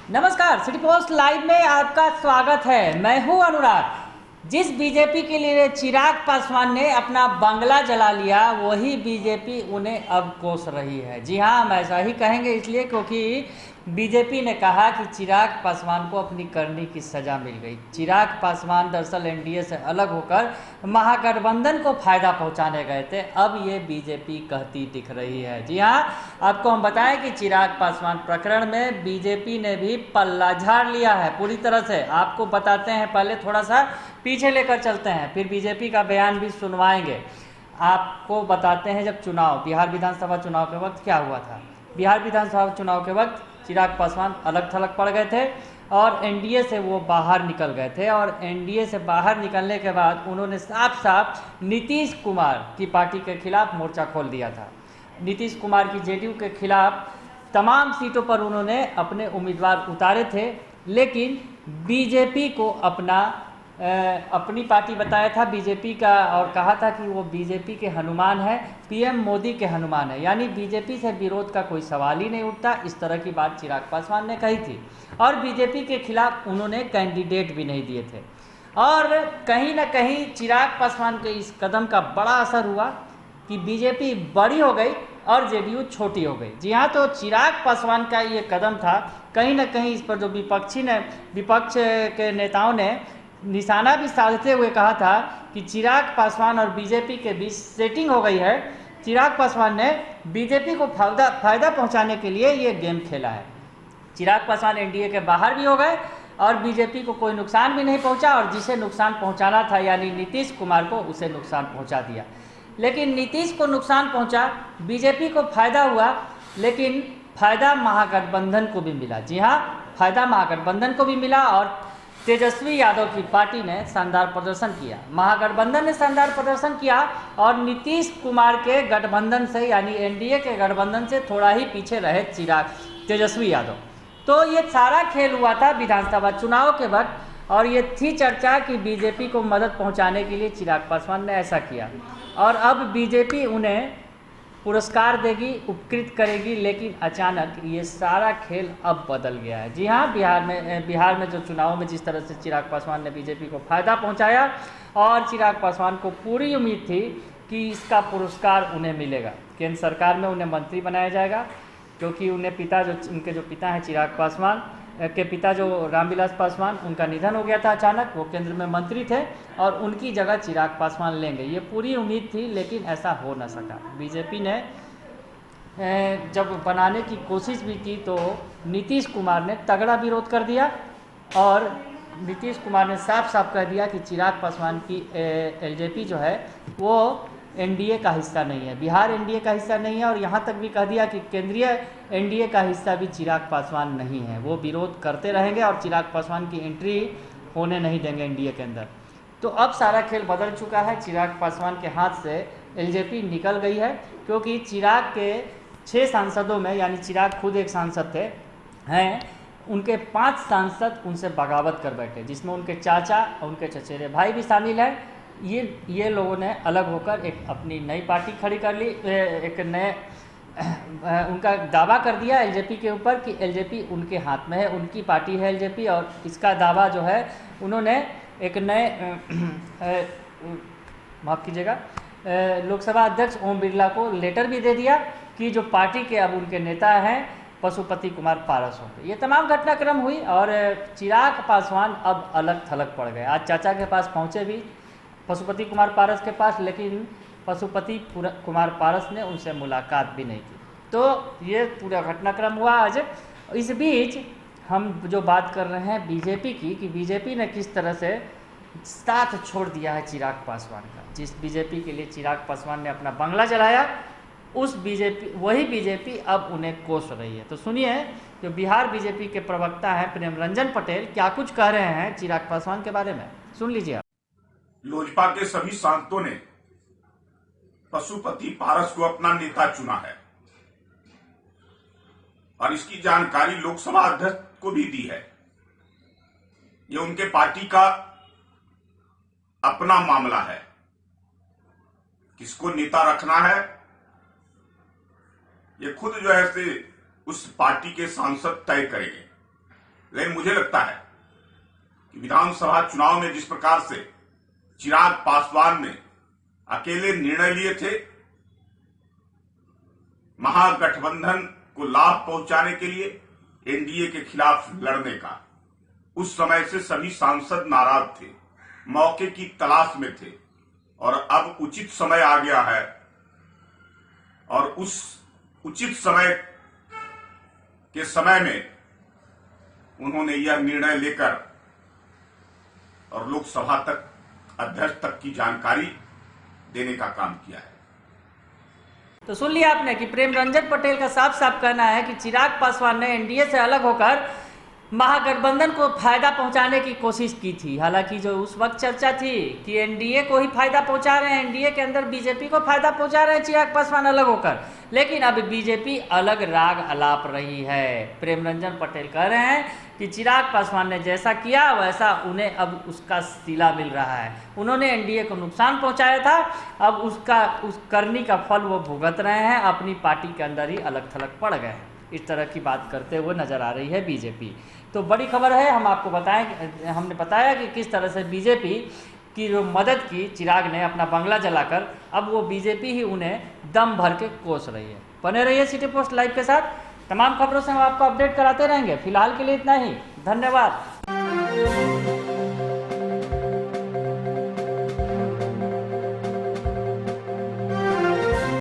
नमस्कार, city post live में आपका स्वागत है। मैं हूं अनुराग। जिस बीजेपी के लिए चिराग पासवान ने अपना बंगला जला लिया, वही बीजेपी उन्हें अब कोस रही है। जी हां, हम ऐसा ही कहेंगे इसलिए क्योंकि बीजेपी ने कहा कि चिराग पासवान को अपनी करनी की सज़ा मिल गई। चिराग पासवान दरअसल एनडीए से अलग होकर महागठबंधन को फायदा पहुंचाने गए थे। अब ये बीजेपी कहती दिख रही है। जी हां, आपको हम बताएं कि चिराग पासवान प्रकरण में बीजेपी ने भी पल्ला झाड़ लिया है पूरी तरह से। आपको बताते हैं, पहले थोड़ा सा पीछे लेकर चलते हैं, फिर बीजेपी का बयान भी सुनवाएंगे। आपको बताते हैं, जब चुनाव बिहार विधानसभा चुनाव के वक्त क्या हुआ था। बिहार विधानसभा चुनाव के वक्त चिराग पासवान अलग थलग पड़ गए थे और एनडीए से वो बाहर निकल गए थे। और एनडीए से बाहर निकलने के बाद उन्होंने साफ साफ नीतीश कुमार की पार्टी के खिलाफ मोर्चा खोल दिया था। नीतीश कुमार की जेडीयू के खिलाफ तमाम सीटों पर उन्होंने अपने उम्मीदवार उतारे थे, लेकिन बीजेपी को अपनी पार्टी बताया था बीजेपी का, और कहा था कि वो बीजेपी के हनुमान है, पीएम मोदी के हनुमान है, यानी बीजेपी से विरोध का कोई सवाल ही नहीं उठता। इस तरह की बात चिराग पासवान ने कही थी और बीजेपी के खिलाफ उन्होंने कैंडिडेट भी नहीं दिए थे। और कहीं ना कहीं चिराग पासवान के इस कदम का बड़ा असर हुआ कि बीजेपी बड़ी हो गई और जेडीयू छोटी हो गई। जी हाँ, तो चिराग पासवान का ये कदम था, कहीं ना कहीं इस पर जो विपक्ष के नेताओं ने निशाना भी साधते हुए कहा था कि चिराग पासवान और बीजेपी के बीच सेटिंग हो गई है। चिराग पासवान ने बीजेपी को फायदा पहुंचाने के लिए ये गेम खेला है। चिराग पासवान एनडीए के बाहर भी हो गए और बीजेपी को कोई नुकसान भी नहीं पहुंचा, और जिसे नुकसान पहुंचाना था यानी नीतीश कुमार को, उसे नुकसान पहुंचा दिया। लेकिन नीतीश को नुकसान पहुंचा, बीजेपी को फायदा हुआ, लेकिन फायदा महागठबंधन को भी मिला। जी हाँ, फायदा महागठबंधन को भी मिला और तेजस्वी यादव की पार्टी ने शानदार प्रदर्शन किया, महागठबंधन ने शानदार प्रदर्शन किया और नीतीश कुमार के गठबंधन से यानी एनडीए के गठबंधन से थोड़ा ही पीछे रहे तेजस्वी यादव। तो ये सारा खेल हुआ था विधानसभा चुनाव के वक्त, और ये थी चर्चा कि बीजेपी को मदद पहुंचाने के लिए चिराग पासवान ने ऐसा किया, और अब बीजेपी उन्हें पुरस्कार देगी, उपकृत करेगी। लेकिन अचानक ये सारा खेल अब बदल गया है। जी हाँ, बिहार में जो चुनाव में जिस तरह से चिराग पासवान ने बीजेपी को फायदा पहुंचाया, और चिराग पासवान को पूरी उम्मीद थी कि इसका पुरस्कार उन्हें मिलेगा, केंद्र सरकार में उन्हें मंत्री बनाया जाएगा, क्योंकि उनके जो पिता हैं चिराग पासवान के पिता जो रामविलास पासवान, उनका निधन हो गया था अचानक। वो केंद्र में मंत्री थे और उनकी जगह चिराग पासवान लेंगे, ये पूरी उम्मीद थी, लेकिन ऐसा हो न सका। बीजेपी ने जब बनाने की कोशिश भी की तो नीतीश कुमार ने तगड़ा विरोध कर दिया, और नीतीश कुमार ने साफ साफ कह दिया कि चिराग पासवान की एलजेपी जो है वो एनडीए का हिस्सा नहीं है, बिहार एनडीए का हिस्सा नहीं है, और यहाँ तक भी कह दिया कि केंद्रीय एनडीए का हिस्सा भी चिराग पासवान नहीं है। वो विरोध करते रहेंगे और चिराग पासवान की एंट्री होने नहीं देंगे एनडीए के अंदर। तो अब सारा खेल बदल चुका है, चिराग पासवान के हाथ से एलजेपी निकल गई है, क्योंकि चिराग के 6 सांसदों में, यानी चिराग खुद एक सांसद हैं, उनके 5 सांसद उनसे बगावत कर बैठे, जिसमें उनके चाचा और उनके चचेरे भाई भी शामिल हैं। ये लोगों ने अलग होकर एक अपनी नई पार्टी खड़ी कर ली, एक नए उनका दावा कर दिया एलजेपी के ऊपर कि एलजेपी उनके हाथ में है, उनकी पार्टी है एलजेपी, और इसका दावा जो है उन्होंने एक नए माफ़ कीजिएगा लोकसभा अध्यक्ष ओम बिरला को लेटर भी दे दिया कि जो पार्टी के अब उनके नेता हैं पशुपति कुमार पारस होंगे। ये तमाम घटनाक्रम हुई और चिराग पासवान अब अलग थलग पड़ गए। आज चाचा के पास पहुँचे भी, पशुपति कुमार पारस के पास, लेकिन पशुपति कुमार पारस ने उनसे मुलाकात भी नहीं की। तो ये पूरा घटनाक्रम हुआ आज। इस बीच हम जो बात कर रहे हैं बीजेपी की, कि बीजेपी ने किस तरह से साथ छोड़ दिया है चिराग पासवान का। जिस बीजेपी के लिए चिराग पासवान ने अपना बंगला जलाया, वही बीजेपी अब उन्हें कोस रही है। तो सुनिए, जो बिहार बीजेपी के प्रवक्ता हैं प्रेम रंजन पटेल क्या कुछ कह रहे हैं चिराग पासवान के बारे में, सुन लीजिए आप। लोजपा के सभी सांसदों ने पशुपति पारस को अपना नेता चुना है और इसकी जानकारी लोकसभा अध्यक्ष को भी दी है। ये उनके पार्टी का अपना मामला है, किसको नेता रखना है ये खुद जो है उस पार्टी के सांसद तय करेंगे। लेकिन मुझे लगता है कि विधानसभा चुनाव में जिस प्रकार से चिराग पासवान ने अकेले निर्णय लिए थे महागठबंधन को लाभ पहुंचाने के लिए, एनडीए के खिलाफ लड़ने का, उस समय से सभी सांसद नाराज थे, मौके की तलाश में थे और अब उचित समय आ गया है और उस उचित समय के समय में उन्होंने यह निर्णय लेकर और लोकसभा तक अध्यक्ष तक की जानकारी देने का काम किया है। तो सुन लिया आपने कि प्रेम रंजन पटेल का साफ साफ कहना है कि चिराग पासवान ने एनडीए से अलग होकर महागठबंधन को फायदा पहुंचाने की कोशिश की थी। हालांकि जो उस वक्त चर्चा थी कि एनडीए को ही फायदा पहुंचा रहे हैं, एनडीए के अंदर बीजेपी को फायदा पहुंचा रहे हैं चिराग पासवान अलग होकर, लेकिन अब बीजेपी अलग राग अलाप रही है। प्रेम रंजन पटेल कह रहे हैं कि चिराग पासवान ने जैसा किया वैसा उन्हें अब उसका सिला मिल रहा है। उन्होंने एनडीए को नुकसान पहुंचाया था, अब उस करनी का फल वो भुगत रहे हैं, अपनी पार्टी के अंदर ही अलग थलग पड़ गए। इस तरह की बात करते हुए नजर आ रही है बीजेपी। तो बड़ी खबर है, हम आपको हमने बताया कि किस तरह से बीजेपी की जो मदद की चिराग ने अपना बंगला जलाकर, अब वो बीजेपी ही उन्हें दम भर के कोस रही है। बने रहिए सिटी पोस्ट लाइव के साथ, तमाम खबरों से हम आपको अपडेट कराते रहेंगे। फिलहाल के लिए इतना ही, धन्यवाद।